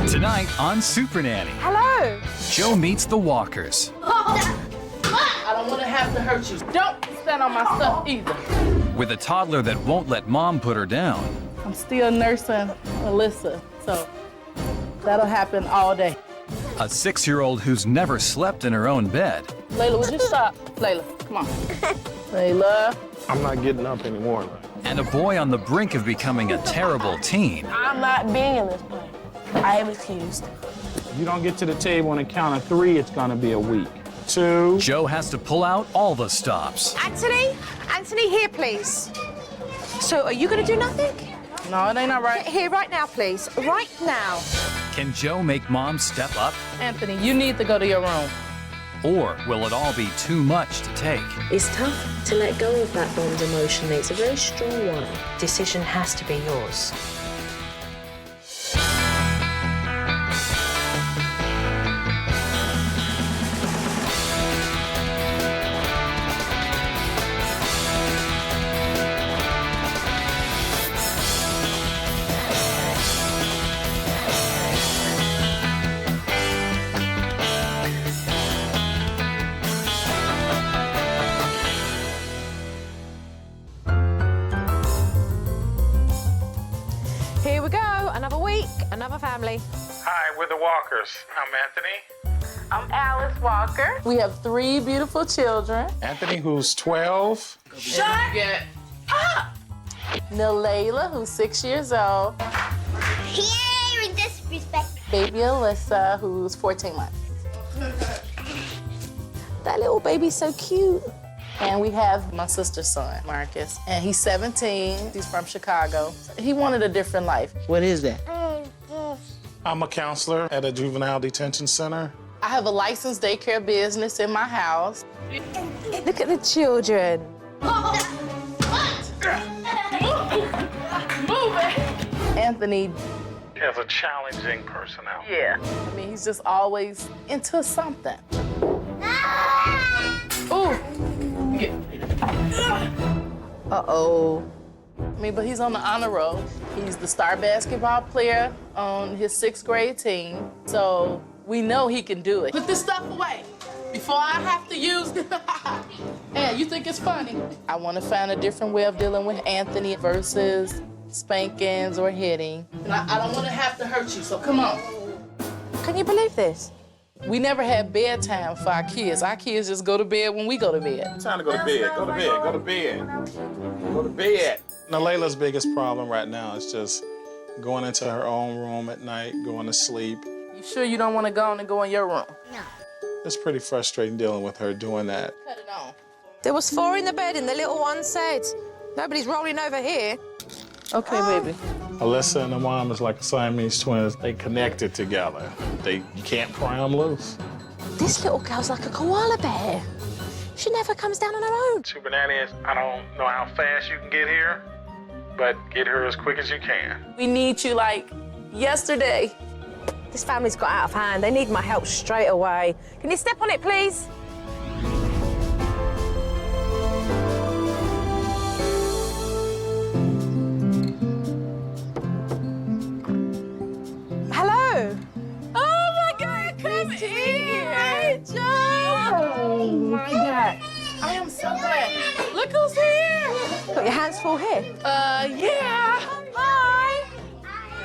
Tonight on Supernanny, Hello. Joe meets the Walkers. I don't want to have to hurt you. Don't stand on my stuff either. With a toddler that won't let mom put her down. I'm still nursing Alyssa, so that'll happen all day. A 6-year-old who's never slept in her own bed. Layla, would you stop? Layla, come on. Layla. I'm not getting up anymore. And a boy on the brink of becoming a terrible teen. I'm not being in this play. I am accused. If you don't get to the table on a count of 3, it's gonna be a week. 2. Joe has to pull out all the stops. Anthony? Anthony, here, please. So, are you going to do nothing? No, it ain't all right. Here, right now, please. Right now. Can Joe make mom step up? Anthony, you need to go to your room. Or will it all be too much to take? It's tough to let go of that bond emotionally. It's a very strong one. Decision has to be yours. Here we go. Another week, another family. Hi, we're the Walkers. I'm Anthony. I'm Alice Walker. We have 3 beautiful children. Anthony, who's 12. Shut up! Layla, who's 6 years old. Here in disrespect. Baby Alyssa, who's 14 months. That little baby's so cute. And we have my sister's son, Marcus, and he's 17. He's from Chicago. He wanted a different life. What is that? I'm a counselor at a juvenile detention center. I have a licensed daycare business in my house. Look at the children. Anthony, Has a challenging personality. yeah. I mean, he's just always into something. Ooh. Uh-oh. I mean, but he's on the honor roll. He's the star basketball player on his 6th grade team. So we know he can do it. Put this stuff away before I have to use it. Yeah, you think it's funny? I want to find a different way of dealing with Anthony versus spankings or hitting. And I don't want to have to hurt you, so come on. Can you believe this? We never had bedtime for our kids. Our kids just go to bed when we go to bed. Time to go to bed. Go to bed. Go to bed. Go to bed. Now, Layla's biggest problem right now is just going into her own room at night, going to sleep. You sure you don't want to go on and go in your room? No. It's pretty frustrating dealing with her doing that. Cut it on. There was 4 in the bed and the little one said, nobody's rolling over here. Okay, baby. Alyssa and her mom is like Siamese twins. They connected together. You can't pry them loose. This little girl's like a koala bear. She never comes down on her own. Supernanny, I don't know how fast you can get here, but get her as quick as you can. We need you like yesterday. This family's got out of hand. They need my help straight away. Can you step on it, please? Hello. Oh my God, come here. Hi, Joe. Oh my God. I am so glad. Look who's here. Got your hands full here. Yeah. Hi.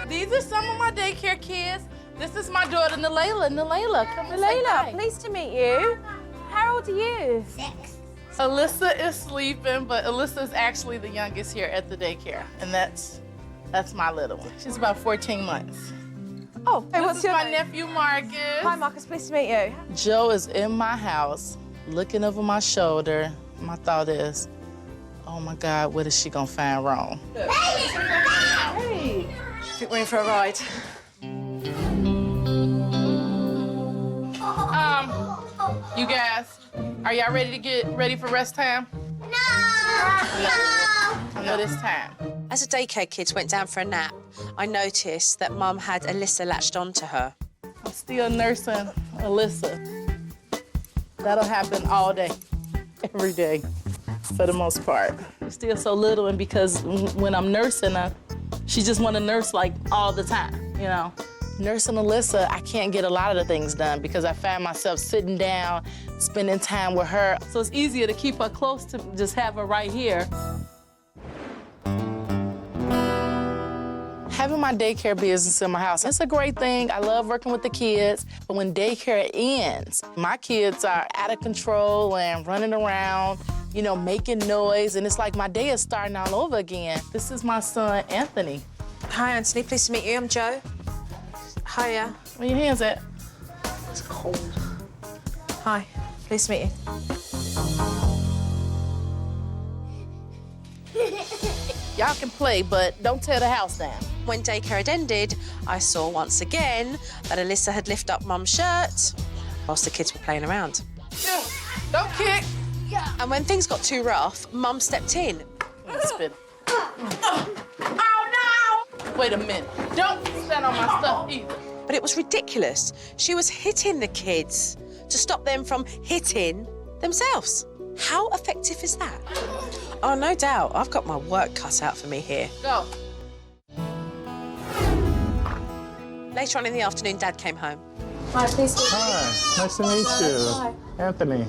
These are some of my daycare kids. This is my daughter, Layla. Come and say hi. Layla, pleased to meet you. How old are you? 6. Alyssa is sleeping, but Alyssa is actually the youngest here at the daycare, and that's my little one. She's about 14 months. Oh, hey, This what's is your my name? nephew, Marcus. Hi, Marcus, pleased to meet you. Joe is in my house, looking over my shoulder. My thought is, oh my God, what is she gonna find wrong? Hey. I think we're in for a ride. You guys, are y'all ready to get ready for rest time? No. I know this time. As the daycare kids went down for a nap, I noticed that Mum had Alyssa latched onto her. I'm still nursing Alyssa. That'll happen all day, every day, for the most part. She's still so little, and because when I'm nursing her, she just want to nurse like all the time, you know? Nursing Alyssa, I can't get a lot of the things done because I find myself sitting down, spending time with her. So it's easier to keep her close to just have her right here. Having my daycare business in my house, it's a great thing. I love working with the kids. But when daycare ends, my kids are out of control and running around, you know, making noise. And it's like my day is starting all over again. This is my son, Anthony. Hi, Anthony. Pleased to meet you. I'm Jo. Hiya. Where your hands at? It's cold. Hi. Pleased to meet you. Y'all can play, but don't tear the house down. When daycare had ended, I saw once again that Alyssa had lifted up Mum's shirt whilst the kids were playing around. Yeah, don't kick. And when things got too rough, Mum stepped in. Spit. Oh, no! Wait a minute. Don't stand on my stuff either. But it was ridiculous. She was hitting the kids to stop them from hitting themselves. How effective is that? Oh, no doubt. I've got my work cut out for me here. Go. Later on in the afternoon, Dad came home. Hi, nice to meet you. Hi. Anthony.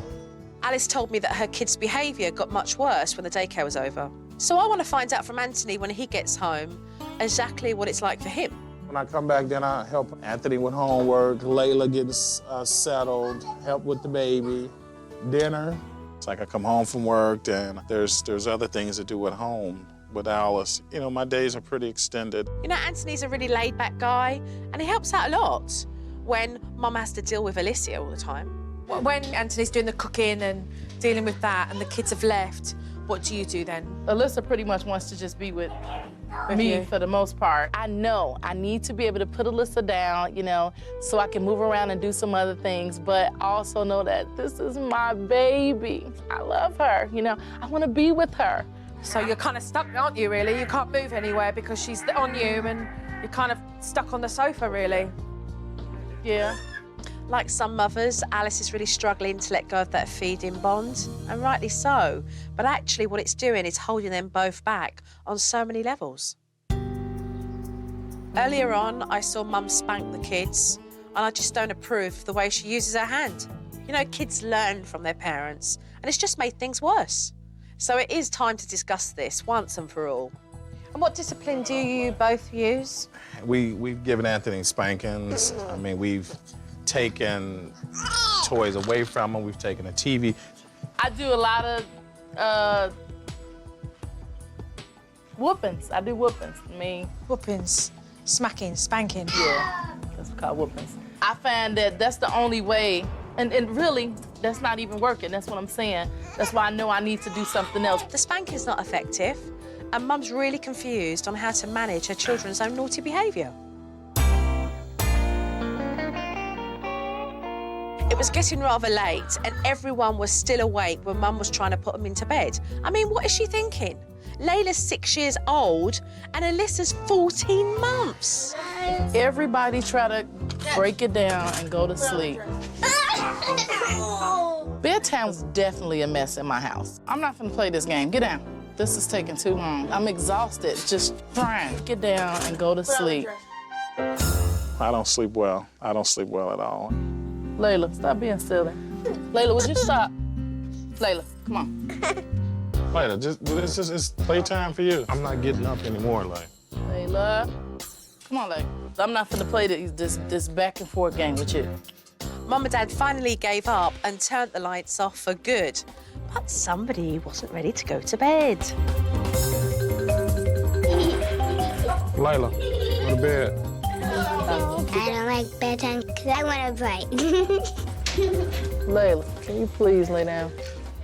Alice told me that her kid's behaviour got much worse when the daycare was over. So I want to find out from Anthony when he gets home exactly what it's like for him. When I come back, then I help Anthony with homework, Layla gets settled, help with the baby, dinner. It's like I come home from work, and there's other things to do at home with Alice. You know, my days are pretty extended. You know, Anthony's a really laid-back guy, and he helps out a lot when Mum has to deal with Alicia all the time. When Anthony's doing the cooking and dealing with that and the kids have left, what do you do then? Alyssa pretty much wants to just be with me you. for the most part. I know I need to be able to put Alyssa down, you know, so I can move around and do some other things, but I also know that this is my baby. I love her, you know. I want to be with her. So you're kind of stuck, aren't you, really? You can't move anywhere because she's on you and you're kind of stuck on the sofa, really. Yeah. Like some mothers, Alice is really struggling to let go of that feeding bond, and rightly so. But actually what it's doing is holding them both back on so many levels. Earlier on, I saw Mum spank the kids, and I just don't approve of the way she uses her hand. You know, kids learn from their parents, and it's just made things worse. So it is time to discuss this once and for all. And what discipline do you both use? We've given Anthony spankings. I mean, we've taken toys away from him. We've taken a TV. I do a lot of whoopings. I do whoopings. I mean, Whoopings, smacking, spanking. yeah, that's called whoopings. I find that that's the only way, and really, that's not even working. That's what I'm saying. That's why I know I need to do something else. The spanking's not effective, and Mum's really confused on how to manage her children's own naughty behaviour. It was getting rather late, and everyone was still awake when Mum was trying to put them into bed. I mean, what is she thinking? Layla's 6 years old, and Alyssa's 14 months. Everybody try to break it down and go to sleep. Bedtime was definitely a mess in my house. I'm not gonna play this game. Get down. This is taking too long. I'm exhausted just trying. Get down and go to sleep. I don't sleep well. I don't sleep well at all. Layla, stop being silly. Layla, would you stop? Layla, come on. Layla, it's playtime for you. I'm not getting up anymore, like. Layla, come on, Layla. I'm not finna play this back and forth game with you. Mum and Dad finally gave up and turned the lights off for good. But somebody wasn't ready to go to bed. Layla, go to bed. I don't like bedtime because I want to write. Layla, can you please lay down?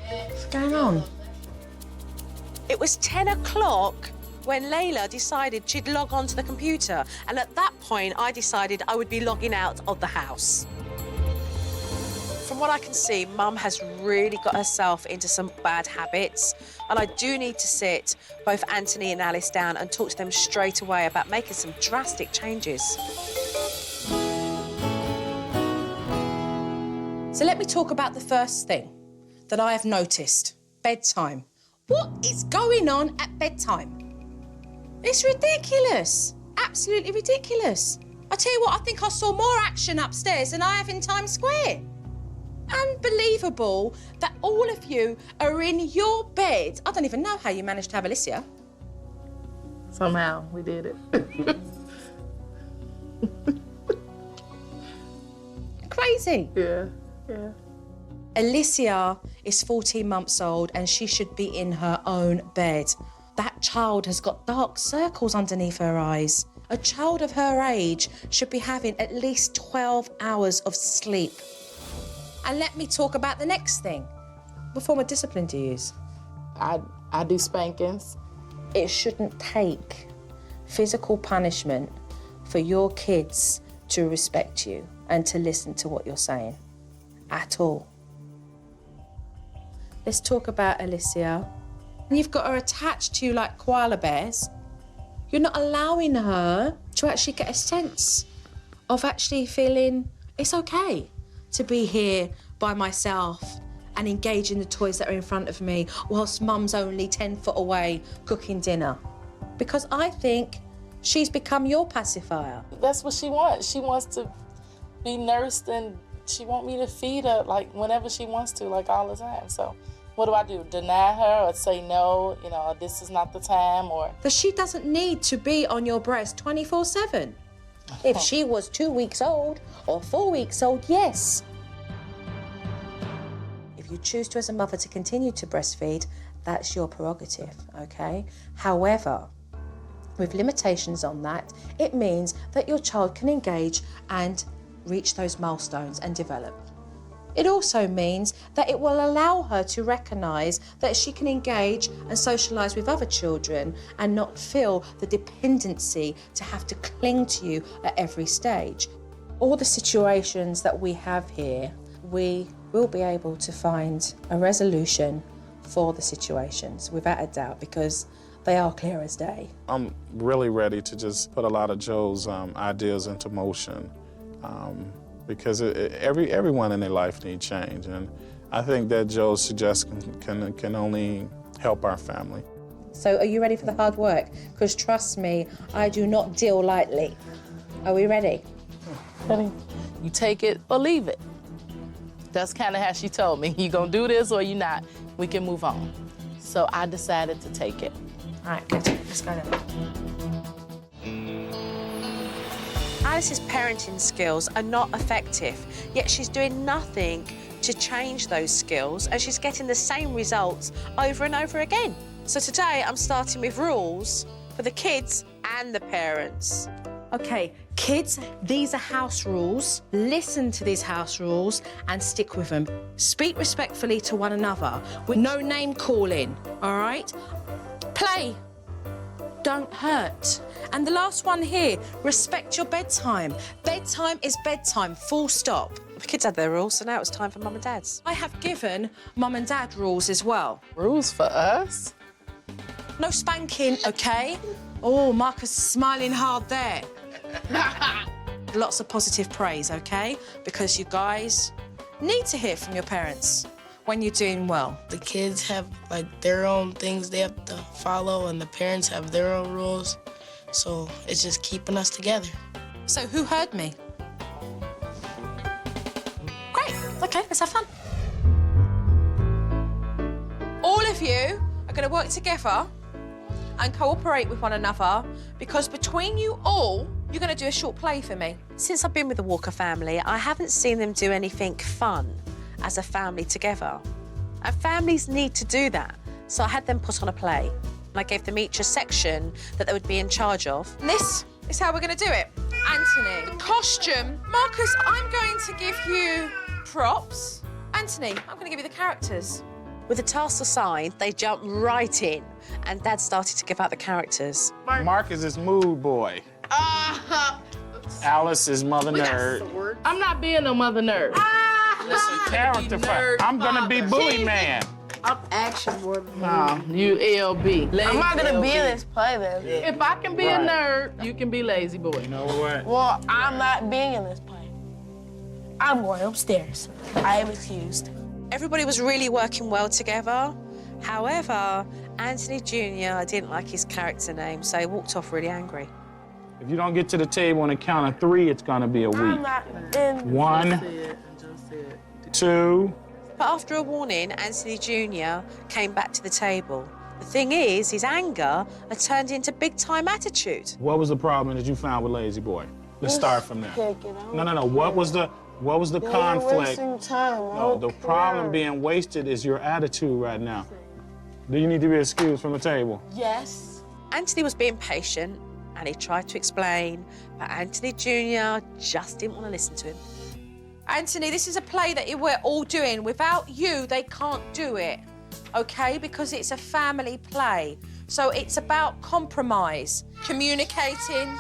What's going on? It was 10 o'clock when Layla decided she'd log on to the computer, and at that point, I decided I would be logging out of the house. From what I can see, Mum has really got herself into some bad habits, and I do need to sit both Anthony and Alice down and talk to them straight away about making some drastic changes. So let me talk about the first thing that I have noticed, bedtime. What is going on at bedtime? It's ridiculous, absolutely ridiculous. I tell you what, I think I saw more action upstairs than I have in Times Square. Unbelievable that all of you are in your bed. I don't even know how you managed to have Alicia. Somehow we did it. Crazy. Yeah. Alicia is 14 months old and she should be in her own bed. That child has got dark circles underneath her eyes. A child of her age should be having at least 12 hours of sleep. And let me talk about the next thing. What form of discipline do you use? I do spankings. It shouldn't take physical punishment for your kids to respect you and to listen to what you're saying. At all. Let's talk about Alicia. You've got her attached to you like koala bears. You're not allowing her to actually get a sense of actually feeling it's okay to be here by myself and engage in the toys that are in front of me whilst mum's only 10 foot away cooking dinner. Because I think she's become your pacifier. That's what she wants. She wants to be nursed and she wants me to feed her like whenever she wants to, like all the time. So what do? Deny her or say no, you know, this is not the time or... But she doesn't need to be on your breast 24/7. If she was 2 weeks old or 4 weeks old, yes. If you choose to, as a mother, to continue to breastfeed, that's your prerogative, okay? However, with limitations on that, it means that your child can engage and reach those milestones and develop. It also means that it will allow her to recognise that she can engage and socialise with other children and not feel the dependency to have to cling to you at every stage. All the situations that we have here, we will be able to find a resolution for the situations, without a doubt, because they are clear as day. I'm really ready to just put a lot of Joe's ideas into motion. Because everyone in their life needs change, and I think that Joe's suggestions can only help our family. So are you ready for the hard work? Because trust me, I do not deal lightly. Are we ready? Honey, you take it or leave it. That's kind of how she told me. You gonna do this or you not? We can move on. So I decided to take it. All right, good. Let's go then. Alice's parenting skills are not effective, yet she's doing nothing to change those skills and she's getting the same results over and over again. So today I'm starting with rules for the kids and the parents. Okay, kids, these are house rules. Listen to these house rules and stick with them. Speak respectfully to one another with no name calling, all right? Play. Don't hurt. And the last one here, respect your bedtime. Bedtime is bedtime, full stop. The kids had their rules, so now it's time for Mum and Dad's. I have given Mum and Dad rules as well. Rules for us? No spanking, okay? Oh, Marcus is smiling hard there. Lots of positive praise, okay? Because you guys need to hear from your parents when you're doing well. The kids have, like, their own things they have to follow, and the parents have their own rules. So it's just keeping us together. So who heard me? Great. Okay, let's have fun. All of you are going to work together and cooperate with one another because between you all, you're going to do a short play for me. Since I've been with the Walker family, I haven't seen them do anything fun as a family together. And families need to do that. So I had them put on a play. And I gave them each a section that they would be in charge of. And this is how we're going to do it. Anthony, the costume. Marcus, I'm going to give you props. Anthony, I'm going to give you the characters. With the tasks assigned, they jumped right in, and Dad started to give out the characters. Marcus is mood boy. Alice is mother nerd. I'm not being no mother nerd. Listen, character fight. I'm gonna be bully man. I'm action boy. You LB. I'm not gonna be in this play then. If I can be a nerd, you can be lazy boy. You know what? Well, I'm not being in this play. I'm going upstairs. I am excused. Everybody was really working well together. However, Anthony Jr. didn't like his character name, so he walked off really angry. If you don't get to the table on the count of 3, it's gonna be a week. I'm not in. 1, 2. But after a warning, Anthony Jr. came back to the table. The thing is, his anger had turned into big-time attitude. What was the problem that you found with Lazy Boy? Let's start from there. No. What was the conflict? No, the problem being wasted is your attitude right now. Do you need to be excused from the table? Yes. Anthony was being patient, and he tried to explain, but Anthony Jr. just didn't want to listen to him. Anthony, this is a play that we're all doing. Without you, they can't do it, okay? Because it's a family play. So it's about compromise, communicating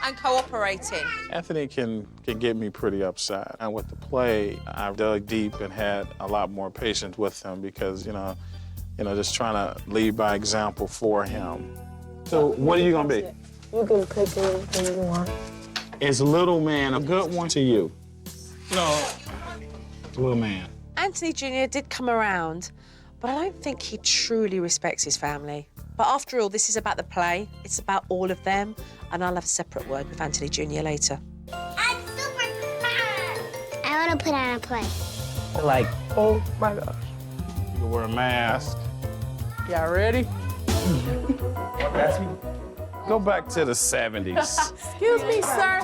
and cooperating. Anthony can get me pretty upset. And with the play, I dug deep and had a lot more patience with him because, you know, just trying to lead by example for him. So what are you gonna be? You can pick anything you want. Is little man a good one to you? No. Little man. Anthony Jr. did come around, but I don't think he truly respects his family. But after all, this is about the play. It's about all of them, and I'll have a separate word with Anthony Jr. later. I'm Superman! I want to put on a play. Like, oh my gosh. You can wear a mask. Y'all ready? Go back to the 70s. Excuse me, sir.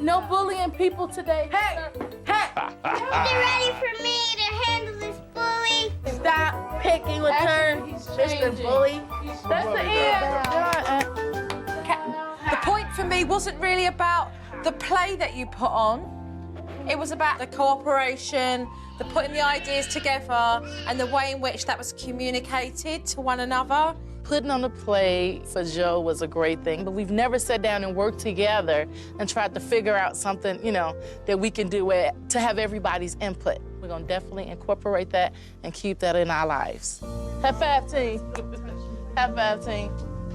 No bullying people today. Hey! Hey! They're ready for me to handle this bully. Stop picking with her, Mr. Bully. That's the end. The point for me wasn't really about the play that you put on. It was about the cooperation, the putting the ideas together, and the way in which that was communicated to one another. Putting on the play for Joe was a great thing, but we've never sat down and worked together and tried to figure out something, you know, that we can do to have everybody's input. We're gonna definitely incorporate that and keep that in our lives. High five, team. High five, team.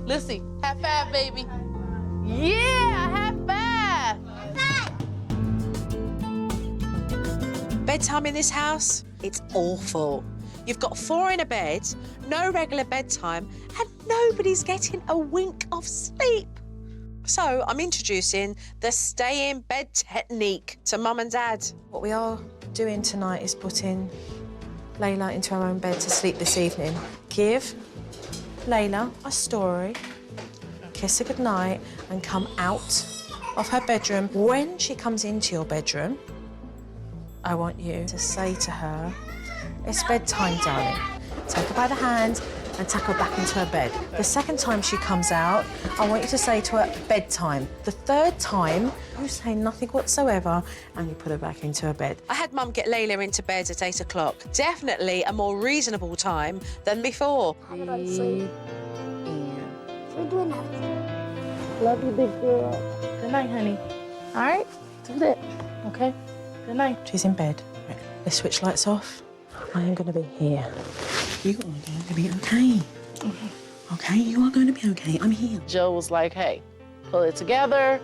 Lucy, high five, baby. Yeah, high five. Bedtime in this house, it's awful. You've got 4 in a bed, no regular bedtime, and nobody's getting a wink of sleep. So I'm introducing the stay in bed technique to Mum and Dad. What we are doing tonight is putting Layla into her own bed to sleep this evening. Give Layla a story, kiss her goodnight, and come out of her bedroom. When she comes into your bedroom, I want you to say to her, "It's bedtime, darling." Take her by the hand and tuck her back into her bed. The second time she comes out, I want you to say to her, "Bedtime." The third time, you say nothing whatsoever and you put her back into her bed. I had Mum get Layla into bed at 8 o'clock. Definitely a more reasonable time than before. We're doing nothing. Love you, big girl. Good night, honey. All right, do that, okay? Good night. She's in bed. Right. Let's switch lights off. I am going to be here. You are going to be okay. Okay, you are going to be okay. I'm here. Joe was like, hey, pull it together.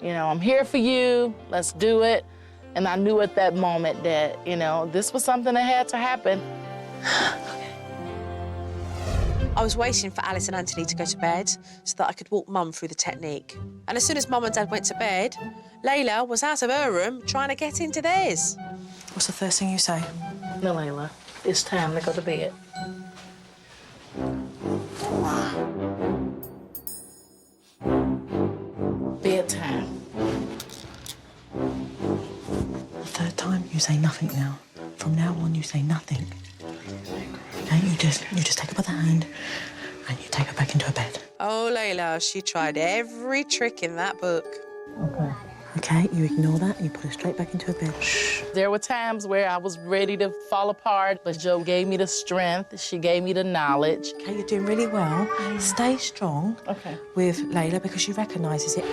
You know, I'm here for you. Let's do it. And I knew at that moment that, you know, this was something that had to happen. I was waiting for Alice and Anthony to go to bed so that I could walk Mum through the technique. And as soon as Mum and Dad went to bed, Layla was out of her room trying to get into theirs. What's the first thing you say? No, Layla, it's time to go to bed. Bedtime. The third time, you say nothing now. From now on, you say nothing. Okay, you just take her by the hand and you take her back into her bed. Oh, Layla, she tried every trick in that book. Okay. Okay, you ignore that, you put her straight back into her bed. Shh. There were times where I was ready to fall apart, but Joe gave me the strength. She gave me the knowledge. Okay, you're doing really well. Stay strong with Layla because she recognises it.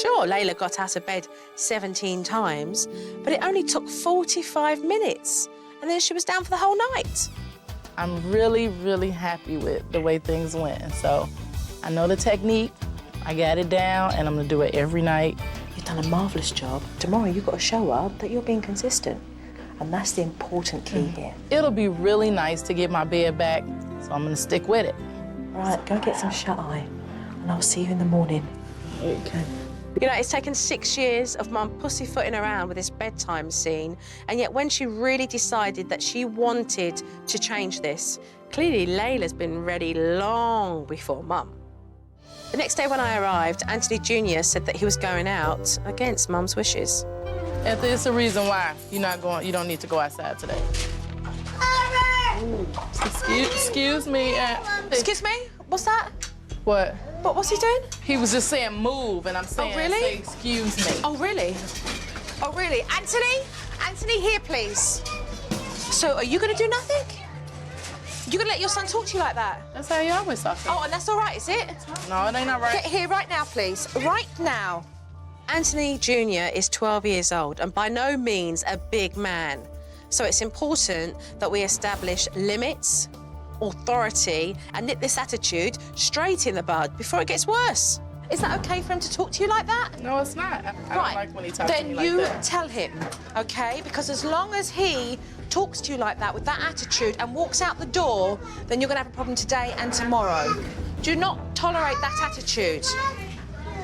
Sure, Layla got out of bed 17 times, but it only took 45 minutes, and then she was down for the whole night. I'm really, really happy with the way things went. And so I know the technique, I got it down, and I'm gonna do it every night. You're done a marvellous job. Tomorrow you've got to show her that you're being consistent. And that's the important key here. It'll be really nice to get my bed back, so I'm gonna stick with it. Right, go get some shut-eye, and I'll see you in the morning. Okay. You know, it's taken 6 years of Mum pussyfooting around with this bedtime scene, and yet when she really decided that she wanted to change this, clearly Layla's been ready long before Mum. The next day when I arrived, Anthony Jr. said that he was going out against Mum's wishes. Anthony, it's the reason why you don't need to go outside today. Excuse me. Excuse me? What's that? What? What's he doing? He was just saying move, and I'm saying, Oh, really? say, excuse me. Oh, really? Oh, really? Anthony? Anthony, here, please. So, are you going to do nothing? You going to let your son talk to you like that? That's how you always talk to me. Oh, and that's all right, is it? No, it ain't all right. Get here right now, please. Right now. Anthony Jr. is 12 years old and by no means a big man. So it's important that we establish limits, authority, and nip this attitude straight in the bud before it gets worse. Is that okay for him to talk to you like that? No, it's not. I don't like when he talks to me like Then that. you tell him, okay? Because as long as he talks to you like that with that attitude and walks out the door, then you're gonna have a problem today and tomorrow. Do not tolerate that attitude.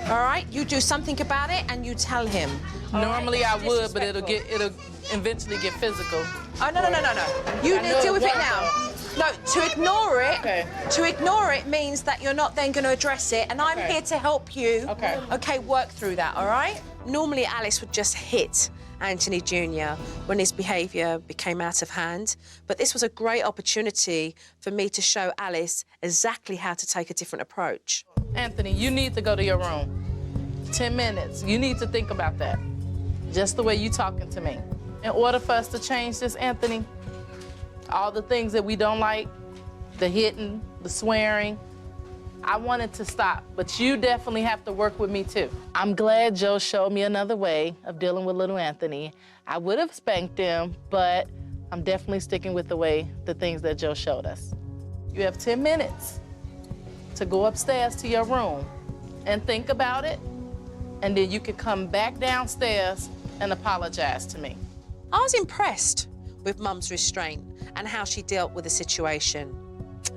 All right? You do something about it and you tell him. Normally I would, but it'll eventually get physical. Oh, no. You deal with it now. No, to ignore it, Okay. to ignore it means that you're not then going to address it, and I'm Okay. here to help you. Okay. Okay, work through that, all right? Normally, Alice would just hit Anthony Jr. when his behaviour became out of hand, but this was a great opportunity for me to show Alice exactly how to take a different approach. Anthony, you need to go to your room. 10 minutes. You need to think about that. Just the way you talking to me. In order for us to change this, Anthony, all the things that we don't like, the hitting, the swearing, I want it to stop, but you definitely have to work with me too. I'm glad Joe showed me another way of dealing with little Anthony. I would have spanked him, but I'm definitely sticking with the things that Joe showed us. You have 10 minutes to go upstairs to your room and think about it, and then you can come back downstairs and apologize to me. I was impressed with Mum's restraint and how she dealt with the situation.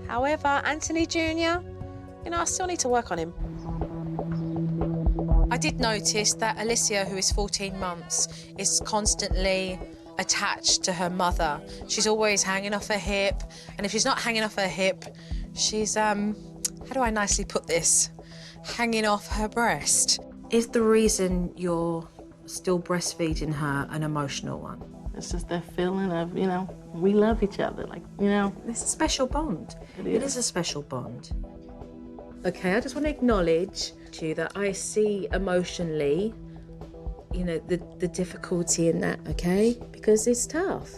However, Anthony Jr., you know, I still need to work on him. I did notice that Alicia, who is 14 months, is constantly attached to her mother. She's always hanging off her hip, and if she's not hanging off her hip, she's, how do I nicely put this? Hanging off her breast. Is the reason you're still breastfeeding her an emotional one? It's just that feeling of, you know, we love each other, like, you know. It's a special bond. It is a special bond. Okay, I just want to acknowledge to you that I see emotionally, you know, the difficulty in that, okay? Because it's tough.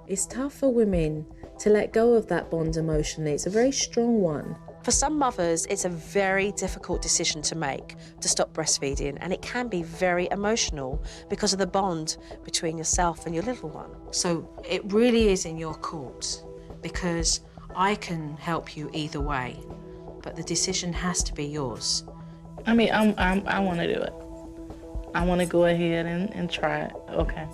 It's tough for women to let go of that bond emotionally. It's a very strong one. For some mothers, it's a very difficult decision to make to stop breastfeeding, and it can be very emotional because of the bond between yourself and your little one. So it really is in your court, because I can help you either way, but the decision has to be yours. I mean, I want to do it. I want to go ahead and try it. Okay.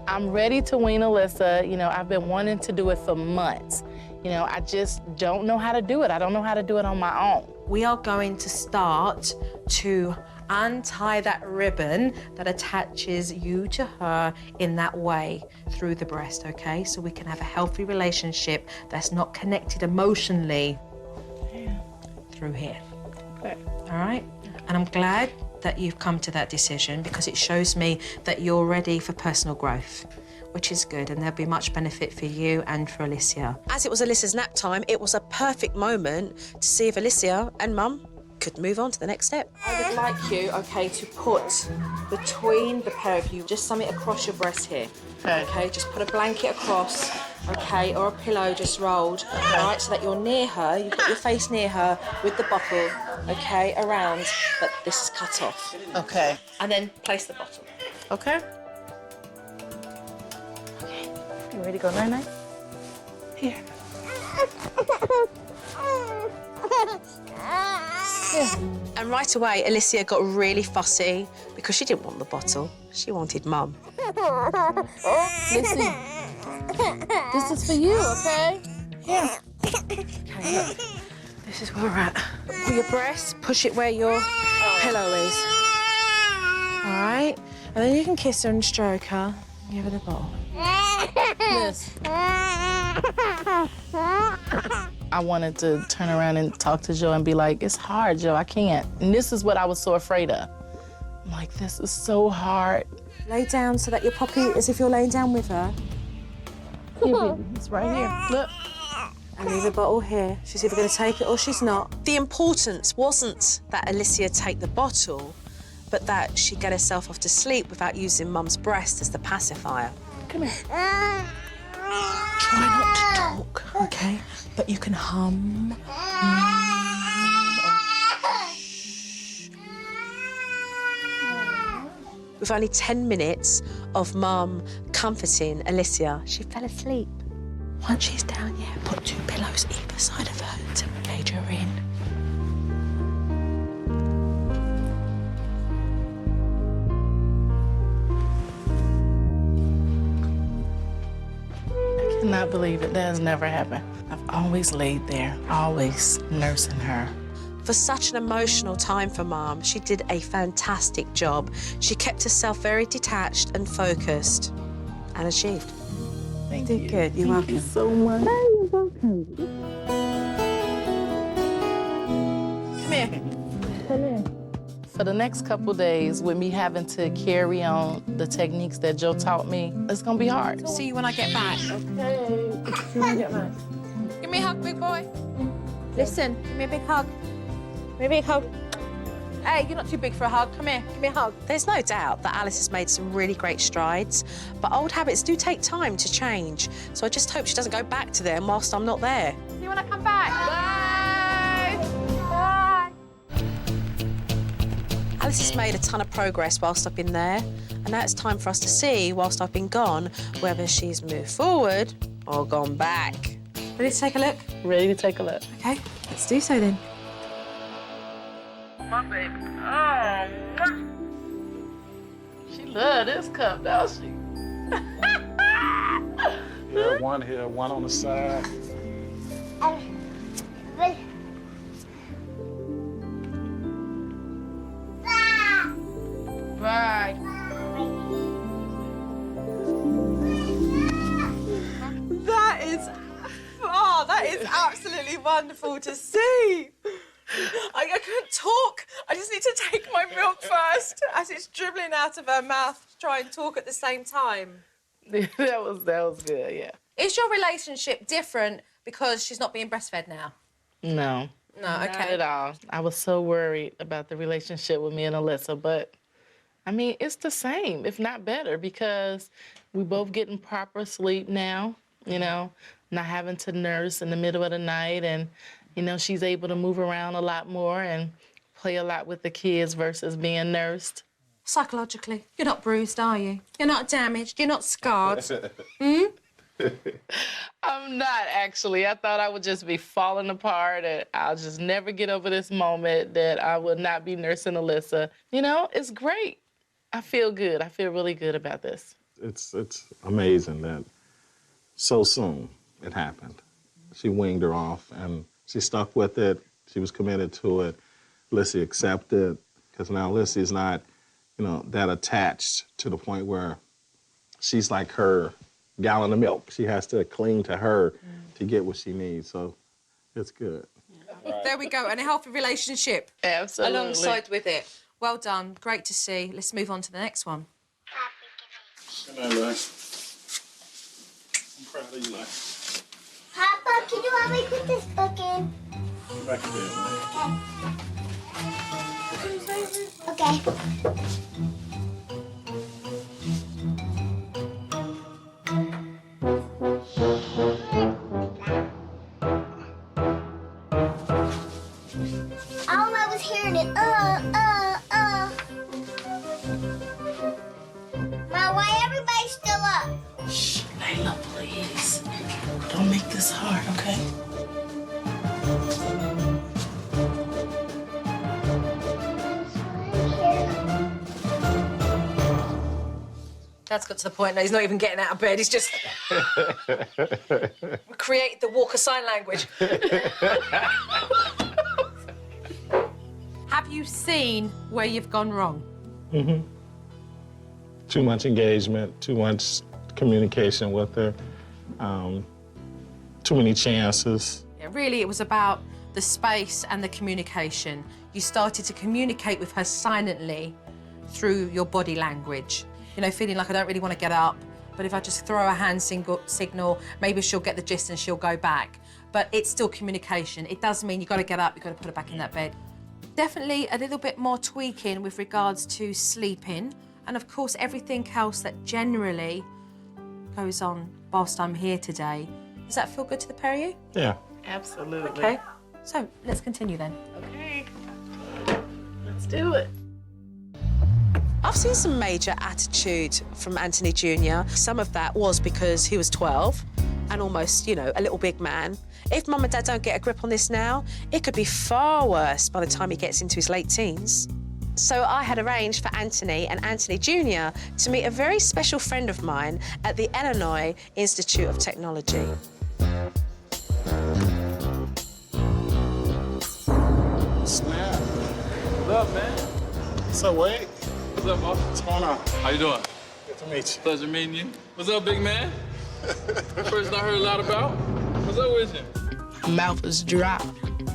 I'm ready to wean Alyssa. You know, I've been wanting to do it for months. You know, I just don't know how to do it. I don't know how to do it on my own. We are going to start to untie that ribbon that attaches you to her in that way through the breast, okay? So we can have a healthy relationship that's not connected emotionally through here. Okay. All right? And I'm glad that you've come to that decision because it shows me that you're ready for personal growth, which is good, and there'll be much benefit for you and for Alicia. As it was Alicia's nap time, it was a perfect moment to see if Alicia and Mum could move on to the next step. I would like you, okay, to put between the pair of you just something across your breast here. Okay, just put a blanket across, okay, or a pillow just rolled, all right, so that you're near her, you've got your face near her with the bottle, okay, around, but this is cut off. Okay. And then place the bottle. Okay. You ready to go night-night? Here. And right away, Alicia got really fussy because she didn't want the bottle. She wanted Mum. Listen, this is for you, okay? Here. Okay, look. This is where we're at. Put your breast, push it where your pillow is. All right? And then you can kiss her and stroke her. Give her the bottle. Yes. I wanted to turn around and talk to Joe and be like, it's hard, Joe, I can't. And this is what I was so afraid of. I'm like, this is so hard. Lay down so that you're properly, as if you're laying down with her. Here, baby, it's right here. Look. And leave the bottle here. She's either going to take it or she's not. The importance wasn't that Alicia take the bottle, but that she get herself off to sleep without using Mum's breast as the pacifier. Come here. Try not to talk, okay? But you can hum. With only 10 minutes of Mum comforting Alicia, she fell asleep. Once she's down, yeah, put 2 pillows either side of her to engage her in. I cannot believe it. That has never happened. I've always laid there, always nursing her. For such an emotional time for Mum, she did a fantastic job. She kept herself very detached and focused, and achieved. Thank Did you. good. You're Thank welcome. you so much. You're welcome. Come here. For the next couple days, with me having to carry on the techniques that Joe taught me, it's gonna be hard. See you when I get back. Okay. Give me a hug, big boy. Listen, give me a big hug. Give me a big hug. Hey, you're not too big for a hug. Come here, give me a hug. There's no doubt that Alice has made some really great strides, but old habits do take time to change. So I just hope she doesn't go back to them whilst I'm not there. See you when I come back. Bye. Bye. Alice has made a ton of progress whilst I've been there, and now it's time for us to see, whilst I've been gone, whether she's moved forward or gone back. Ready to take a look? Ready to take a look. Okay, let's do so then. My baby. Oh, she love this cup, don't she? Yeah, one here, one on the side. Right. That is absolutely wonderful to see. I couldn't talk. I just need to take my milk first as it's dribbling out of her mouth to try and talk at the same time. that was good, yeah. Is your relationship different because she's not being breastfed now? No. No, Not okay. at all. I was so worried about the relationship with me and Alyssa, but I mean, it's the same, if not better, because we both getting proper sleep now, you know, not having to nurse in the middle of the night, and, you know, she's able to move around a lot more and play a lot with the kids versus being nursed. Psychologically, you're not bruised, are you? You're not damaged, you're not scarred. I'm not, actually. I thought I would just be falling apart and I'll just never get over this moment that I will not be nursing Alyssa. You know, it's great. I feel good. I feel really good about this. It's amazing that so soon it happened. She weaned her off and she stuck with it. She was committed to it. Lissy accepted, because now Lissy's not, you know, that attached to the point where she's like her gallon of milk. She has to cling to her to get what she needs, so it's good. There we go, and a healthy relationship. Absolutely. Alongside with it. Well done, great to see. Let's move on to the next one. Good night, Lily. I'm proud of you, Lily. Papa, can you help me put this book in? Go back to bed, Lily. Okay. All I was hearing is, Mom, why everybody still up? Shh, Layla, please. Don't make this hard, okay? Dad's got to the point now he's not even getting out of bed. He's just... We created the Walker Sign Language. Have you seen where you've gone wrong? Mm-hmm. Too much engagement, too much communication with her, too many chances. Yeah, really, it was about the space and the communication. You started to communicate with her silently through your body language. You know, feeling like I don't really want to get up, but if I just throw a hand signal, maybe she'll get the gist and she'll go back. But it's still communication. It does mean you've got to get up, you've got to put her back in that bed. Definitely a little bit more tweaking with regards to sleeping, and of course everything else that generally goes on whilst I'm here today. Does that feel good to the pair of you? Yeah. Absolutely. Okay, so let's continue then. Okay. Let's do it. I've seen some major attitude from Anthony Jr. Some of that was because he was 12 and almost, you know, a little big man. If Mum and Dad don't get a grip on this now, it could be far worse by the time he gets into his late teens. So I had arranged for Anthony and Anthony Jr. to meet a very special friend of mine at the Illinois Institute of Technology. Snap. What's up, man? What's up, Wade? What's up, boss? What's going on? How you doing? Good to meet you. Pleasure meeting you. What's up, big man? Person I heard a lot about. What's up with you? My mouth was dropped.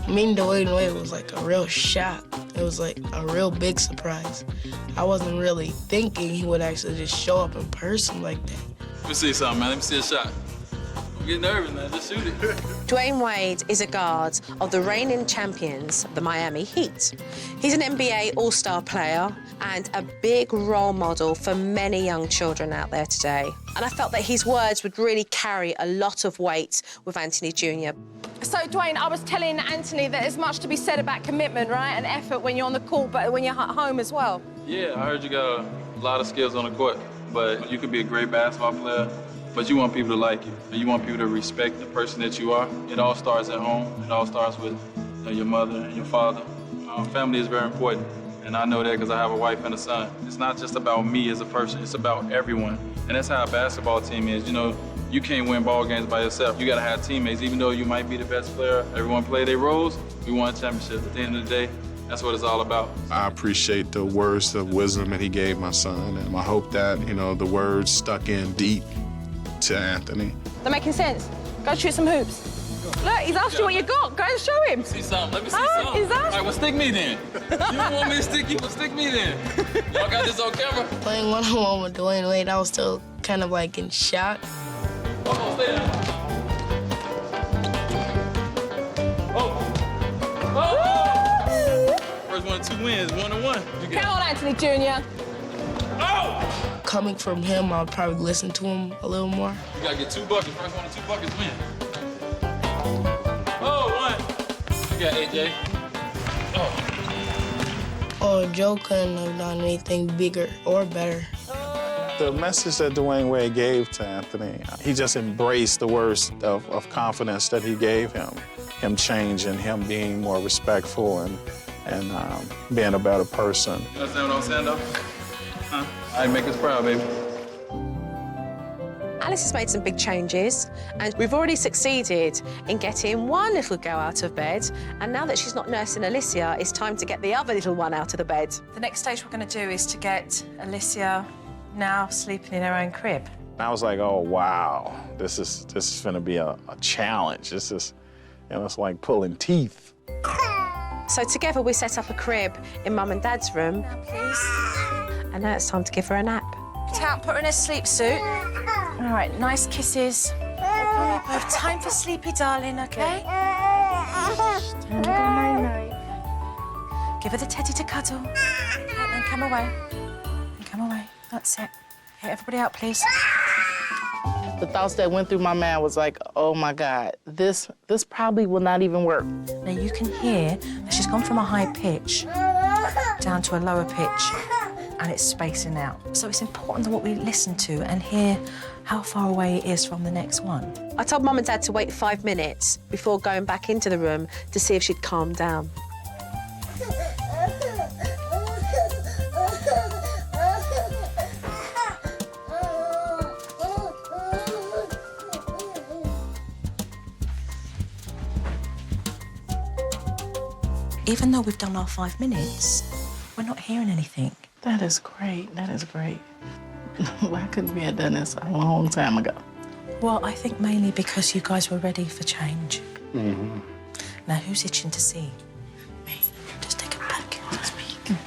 Meeting Dwayne Wade was like a real shock. It was like a real big surprise. I wasn't really thinking he would actually just show up in person like that. Let me see something, man. Let me see a shot. I'm getting nervous, man. Just shoot it. Dwayne Wade is a guard of the reigning champions, the Miami Heat. He's an NBA All-Star player and a big role model for many young children out there today. And I felt that his words would really carry a lot of weight with Anthony Jr. So, Dwayne, I was telling Anthony that there's much to be said about commitment, right, and effort when you're on the court, but when you're at home as well. Yeah, I heard you got a lot of skills on the court, but you could be a great basketball player, but you want people to like you, and you want people to respect the person that you are. It all starts at home. It all starts with your mother and your father. Family is very important, and I know that because I have a wife and a son. It's not just about me as a person, it's about everyone. And that's how a basketball team is. You know, you can't win ball games by yourself. You gotta have teammates. Even though you might be the best player, everyone play their roles, we won a championship. At the end of the day, that's what it's all about. I appreciate the words of wisdom that he gave my son, and I hope that, you know, the words stuck in deep to Anthony. They're making sense. Go shoot some hoops. Look, he's asked you what you got. Go and show him. Let me see something. Let me see something. He's asked. All right, well, stick me then. You don't want me to stick you? Well, stick me then. Y'all got this on camera? Playing one-on-one with Dwayne Wade, I was still kind of like in shock. Oh, stay down. Oh! First 1 2 wins, 1-1. Count on Anthony Jr. Oh! Coming from him, I would probably listen to him a little more. You gotta get 2 buckets. First 1 or 2 buckets win. Oh, 1. You got AJ. Oh, Joe couldn't have done anything bigger or better. The message that Dwayne Wade gave to Anthony, he just embraced the words of confidence that he gave him changing, him being more respectful and being a better person. You understand what I'm saying, though? Huh? I make us proud, baby. Alice has made some big changes, and we've already succeeded in getting one little girl out of bed, and now that she's not nursing Alicia, it's time to get the other little one out of the bed. The next stage we're going to do is to get Alicia now sleeping in her own crib. I was like, oh, wow, this is gonna be a challenge. This is, you know, it's like pulling teeth. So together we set up a crib in Mum and Dad's room. Now, please. And now it's time to give her a nap. Get out, put her in a sleep suit. All right, nice kisses. Both time for sleepy, darling, okay? Give her the teddy to cuddle. And then come away. And come away. That's it. Hey, everybody out, please. The thoughts that went through my mind was like, oh my God, this probably will not even work. Now you can hear that she's gone from a high pitch down to a lower pitch, and it's spacing out. So it's important that what we listen to and hear how far away it is from the next one. I told Mum and Dad to wait 5 minutes before going back into the room to see if she'd calm down. even though we've done our 5 minutes, we're not hearing anything. That is great. That is great. Why couldn't we have done this a long time ago? Well, I think mainly because you guys were ready for change. Mm-hmm. Now, who's itching to see? Me. Just take it back and speak.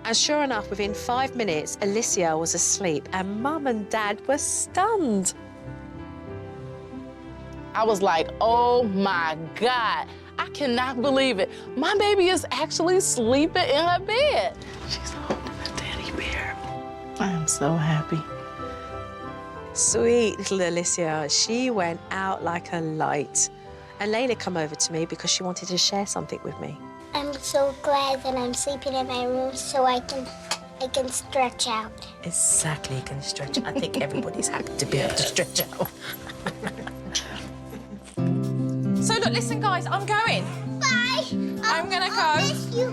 And sure enough, within 5 minutes, Alicia was asleep and Mum and Dad were stunned. I was like, oh my God, I cannot believe it. My baby is actually sleeping in her bed. She's holding a teddy bear. I am so happy. Sweet little Alicia, she went out like a light. And Layla come over to me because she wanted to share something with me. I'm so glad that I'm sleeping in my room so I can stretch out. Exactly, you can stretch. I think everybody's happy to be able to stretch out. So look, listen, guys, I'm going. Bye. I'm gonna go. I'll miss you.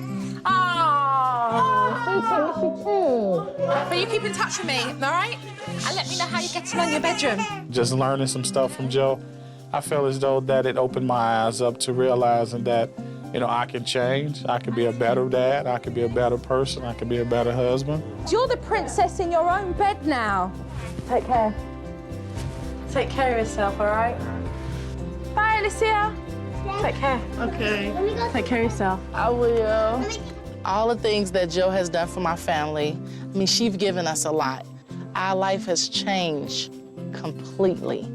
But you keep in touch with me, all right? And let me know how you're getting on in your bedroom. Just learning some stuff from Joe, I feel as though that it opened my eyes up to realizing that, you know, I can change. I can be a better dad. I can be a better person. I can be a better husband. You're the princess in your own bed now. Take care. Take care of yourself, all right? Bye, Alicia. Take care. Okay. Let me go. Take care of yourself. I will. All the things that Joe has done for my family, I mean, she's given us a lot. Our life has changed completely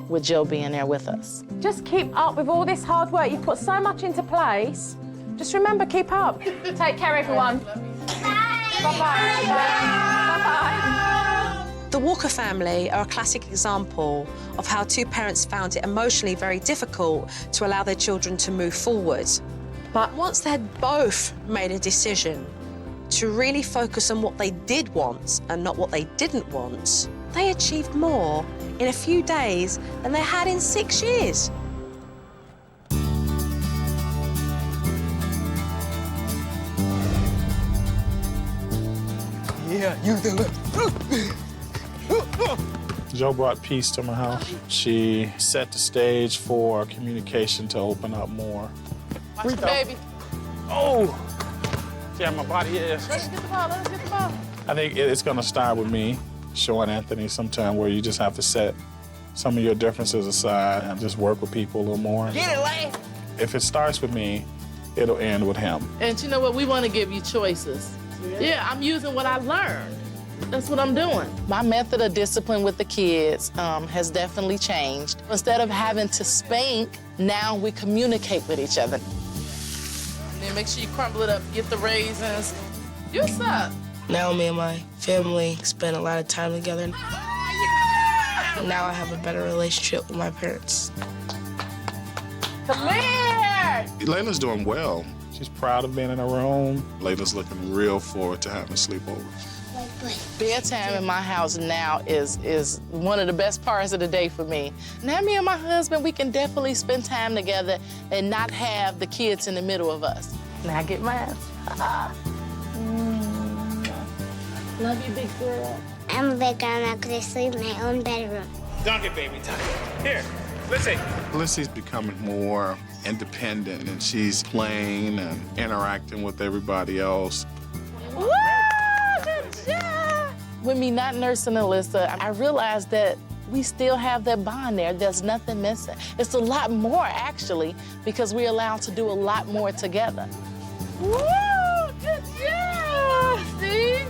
with Joe being there with us. Just keep up with all this hard work. You've put so much into place. Just remember, keep up. Take care, everyone. Bye-bye. Bye-bye. The Walker family are a classic example of how two parents found it emotionally very difficult to allow their children to move forward. But once they had both made a decision to really focus on what they did want and not what they didn't want, they achieved more in a few days than they had in 6 years. Yeah, you do it. Joe brought peace to my house. She set the stage for communication to open up more. Watch the baby. Oh! See how my body is. Let's get the ball. Let's get the ball. I think it's gonna start with me showing Anthony sometime where you just have to set some of your differences aside and just work with people a little more. Get it, Lane. If it starts with me, it'll end with him. And you know what? We want to give you choices. Yeah, I'm using what I learned. That's what I'm doing. My method of discipline with the kids has definitely changed. Instead of having to spank, now we communicate with each other. And then make sure you crumble it up, get the raisins. You suck. Now me and my family spend a lot of time together. Now I have a better relationship with my parents. Come here! Layla's doing well. She's proud of being in her room. Layla's looking real forward to having sleepovers. Bedtime in my house now is one of the best parts of the day for me. Now me and my husband, we can definitely spend time together and not have the kids in the middle of us. Now get mine. Love you, big girl. I'm a big girl now because I sleep in my own bedroom. Donkey baby time. Here, Lissy. Lissy's becoming more independent, and she's playing and interacting with everybody else. Woo! Good job! With me not nursing Alyssa, I realized that we still have that bond there. There's nothing missing. It's a lot more, actually, because we're allowed to do a lot more together. Woo! Good job, Steve!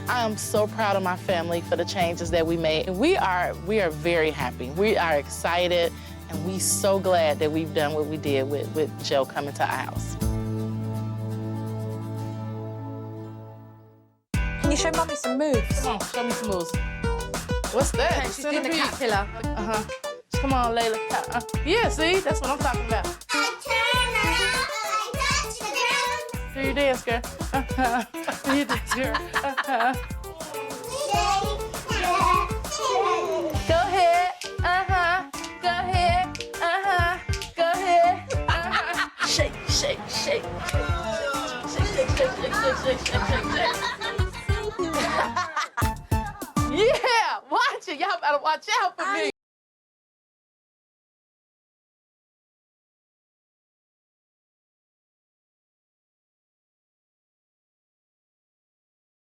I am so proud of my family for the changes that we made. And we are very happy. We are excited, and we're so glad that we've done what we did with Joe coming to our house. Can you show Mummy some moves? Come on, show me some moves. What's that? Okay, she's doing the caterpillar. Uh-huh. Come on, Layla. Yeah, see? That's what I'm talking about. Do your dance, girl. Do your dance, girl. Go ahead. Go ahead. Go ahead. Shake, shake, shake. Shake, shake, shake, shake, shake, shake, shake, shake. Yeah, watch it. Y'all better watch out for me.